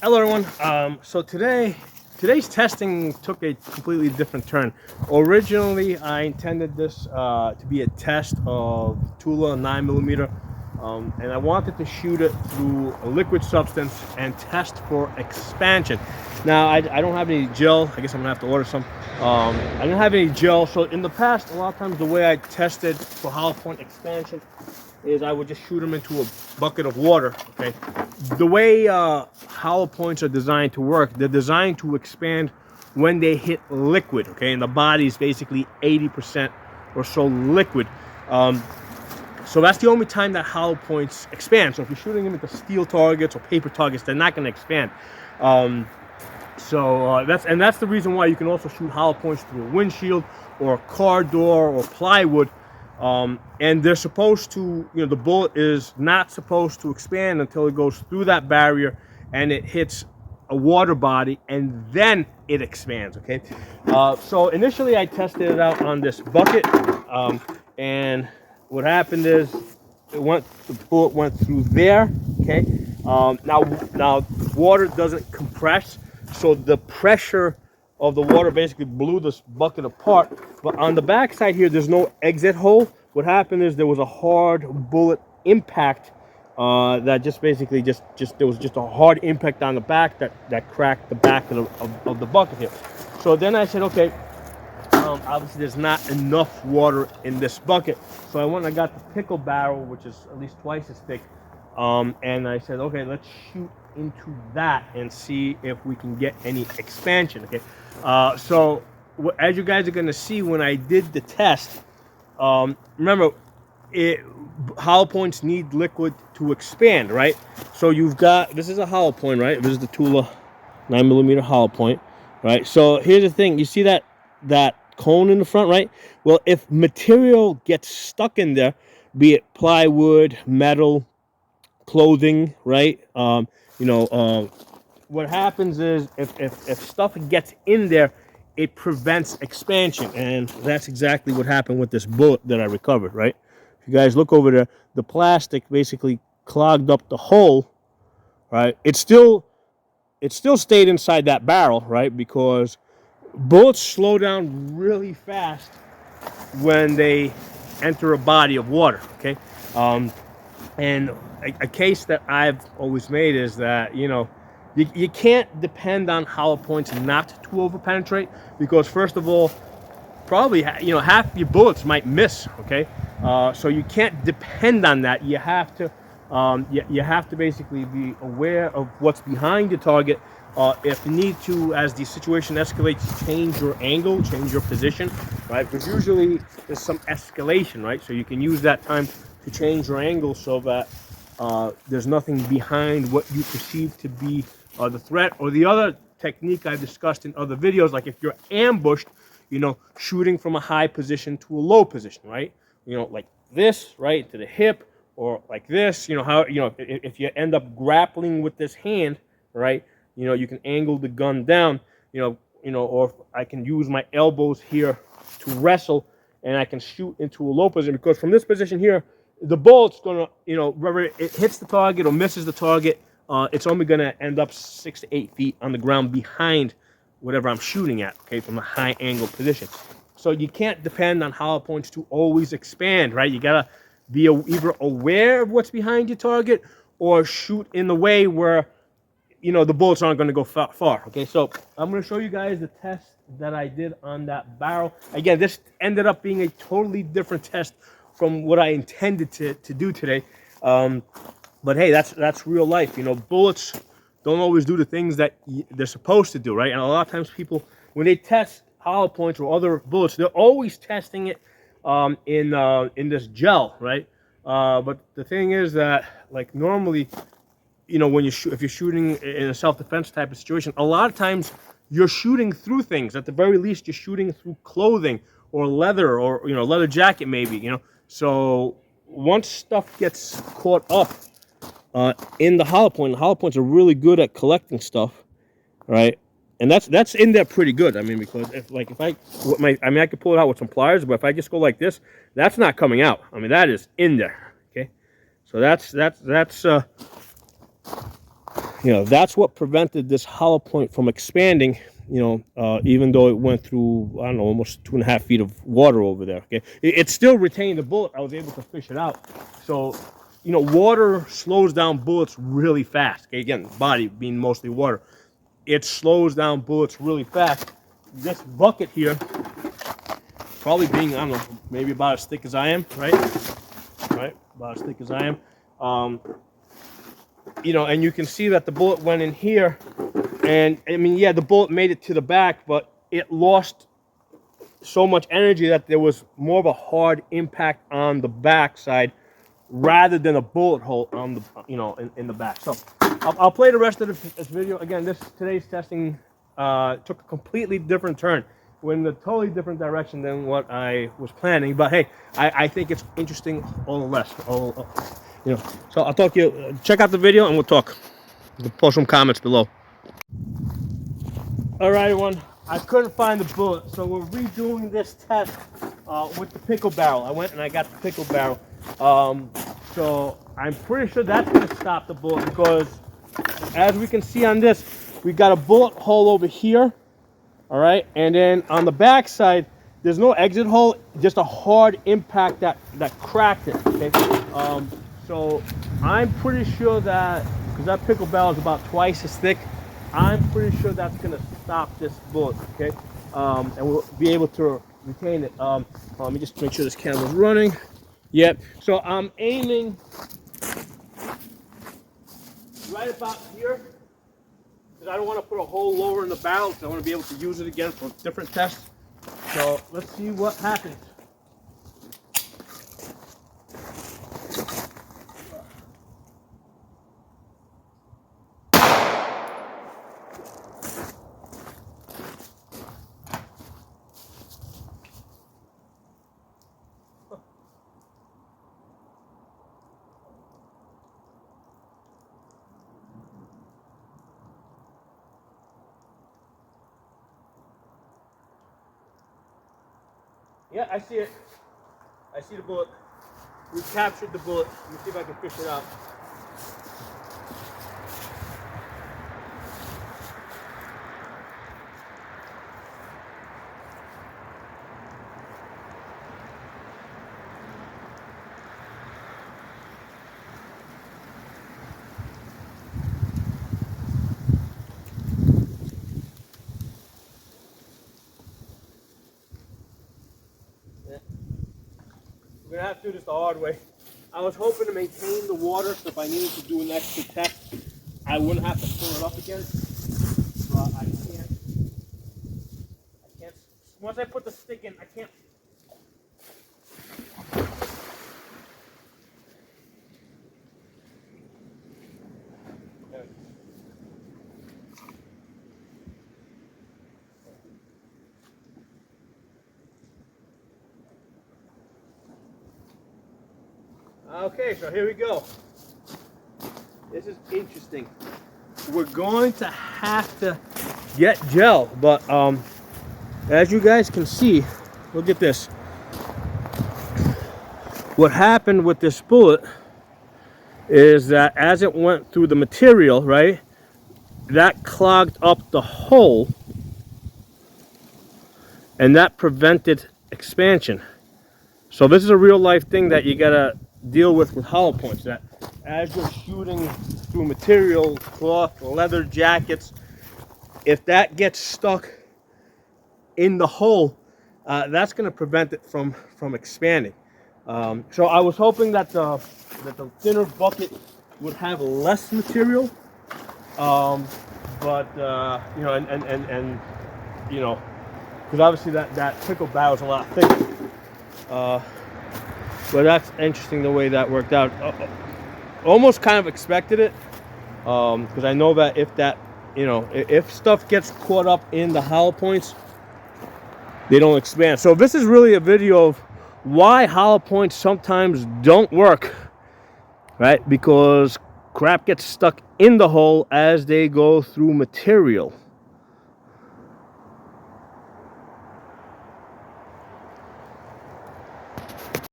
Hello everyone. Today's testing took a completely different turn. Originally, I intended this to be a test of Tula 9mm, and I wanted to shoot it through a liquid substance and test for expansion. Now, I don't have any gel. I guess I'm gonna have to order some. I didn't have any gel, so in the past, a lot of times the way I tested for hollow point expansion is I would just shoot them into a bucket of water. Okay, the way hollow points are designed to work, they're designed to expand when they hit liquid. Okay, and the body is basically 80% or so liquid. So that's the only time that hollow points expand. So if you're shooting them into steel targets or paper targets, they're not going to expand. That's the reason why you can also shoot hollow points through a windshield or a car door or plywood. And they're supposed to, the bullet is not supposed to expand until it goes through that barrier and it hits a water body, and then it expands. Okay, so initially I tested it out on this bucket, and what happened is the bullet went through there. Okay, now water doesn't compress, so the pressure of the water basically blew this bucket apart. But on the back side here, there's no exit hole. What happened is there was a hard bullet impact that just basically there was just a hard impact on the back that cracked the back of the bucket here. So then I said, okay, obviously there's not enough water in this bucket. So I went and I got the pickle barrel, which is at least twice as thick, and I said, okay, let's shoot into that and see if we can get any expansion. Okay, so as you guys are going to see when I did the test, remember, hollow points need liquid to expand, right? So you've got, this is a hollow point, right? This is the Tula 9mm hollow point, right? So here's the thing, you see that cone in the front, right? Well, if material gets stuck in there, be it plywood, metal, clothing, right? What happens is if stuff gets in there, it prevents expansion, and that's exactly what happened with this bullet that I recovered, right? If you guys look over there, the plastic basically clogged up the hole, right? It still stayed inside that barrel, right? Because bullets slow down really fast when they enter a body of water, okay? And a case that I've always made is that, you can't depend on hollow points not to overpenetrate, because first of all, probably half your bullets might miss. Okay, so you can't depend on that. You have to basically be aware of what's behind your target. If you need to, as the situation escalates, change your angle, change your position, right? Because usually there's some escalation, right? So you can use that time to change your angle so that there's nothing behind what you perceive to be the threat. Or the other technique I discussed in other videos, like if you're ambushed, shooting from a high position to a low position, right? Like this, right, to the hip, or like this, if you end up grappling with this hand, right, you can angle the gun down, or I can use my elbows here to wrestle, and I can shoot into a low position, because from this position here, the bullet's gonna, whether it hits the target or misses the target, it's only gonna end up 6 to 8 feet on the ground behind whatever I'm shooting at, okay, from a high angle position. So you can't depend on hollow points to always expand, right? You gotta be either aware of what's behind your target or shoot in the way where, the bullets aren't gonna go far, okay? So I'm gonna show you guys the test that I did on that barrel. Again, this ended up being a totally different test from what I intended to do today. But hey, that's real life. Bullets don't always do the things that they're supposed to do, right? And a lot of times people, when they test hollow points or other bullets, they're always testing it in this gel, right? But the thing is that, like, normally, when if you're shooting in a self-defense type of situation, a lot of times you're shooting through things. At the very least, you're shooting through clothing or leather, or leather jacket maybe. So once stuff gets caught up in the hollow points are really good at collecting stuff, right? And that's in there pretty good. I mean, because if I could pull it out with some pliers, but if I just go like this, that's not coming out. I mean, that is in there. Okay, so that's You know, that's what prevented this hollow point from expanding. You know, even though it went through, I don't know, almost 2.5 feet of water over there. Okay, it still retained the bullet. I was able to fish it out. So, you know, water slows down bullets really fast. Okay, again, body being mostly water, it slows down bullets really fast. This bucket here, probably being, I don't know, maybe about as thick as I am, right? Right, about as thick as I am. You know, and you can see that the bullet went in here, and I mean, yeah, the bullet made it to the back, but it lost so much energy that there was more of a hard impact on the back side rather than a bullet hole on the, you know, in the back. So I'll play the rest of this video. Again, today's testing took a completely different turn, went in a totally different direction than what I was planning. But hey, I think it's interesting all the less. You know, so I'll talk to you. Check out the video and we'll talk. Post some comments below. All right, everyone. I couldn't find the bullet, so we're redoing this test with the pickle barrel. I went and I got the pickle barrel. So I'm pretty sure that's going to stop the bullet, because as we can see on this, we've got a bullet hole over here. All right, and then on the back side, there's no exit hole, just a hard impact that cracked it. Okay. So I'm pretty sure that, because that pickle barrel is about twice as thick, I'm pretty sure that's going to stop this bullet, okay? And we'll be able to retain it. Let me just make sure this camera's running. Yep. So I'm aiming right about here, because I don't want to put a hole lower in the barrel, because I want to be able to use it again for different tests. So let's see what happens. Yeah, I see it. I see the bullet. We captured the bullet. Let me see if I can fish it out. We're gonna have to do this the hard way. I was hoping to maintain the water, so if I needed to do an extra test, I wouldn't have to fill it up again. But I can't. Once I put the stick in, I can't. Okay, so here we go. This is interesting. We're going to have to get gel, but as you guys can see, look at this. What happened with this bullet is that as it went through the material, right, that clogged up the hole, and that prevented expansion. So this is a real life thing that you gotta deal with hollow points, that as you're shooting through material, cloth, leather jackets, if that gets stuck in the hole, that's going to prevent it from expanding. So I was hoping that the thinner bucket would have less material, but you know, and you know, because obviously that pickle barrel is a lot thicker. But that's interesting the way that worked out. Almost kind of expected it, because I know that if that, you know, if stuff gets caught up in the hollow points, they don't expand. So this is really a video of why hollow points sometimes don't work, right? Because crap gets stuck in the hole as they go through material.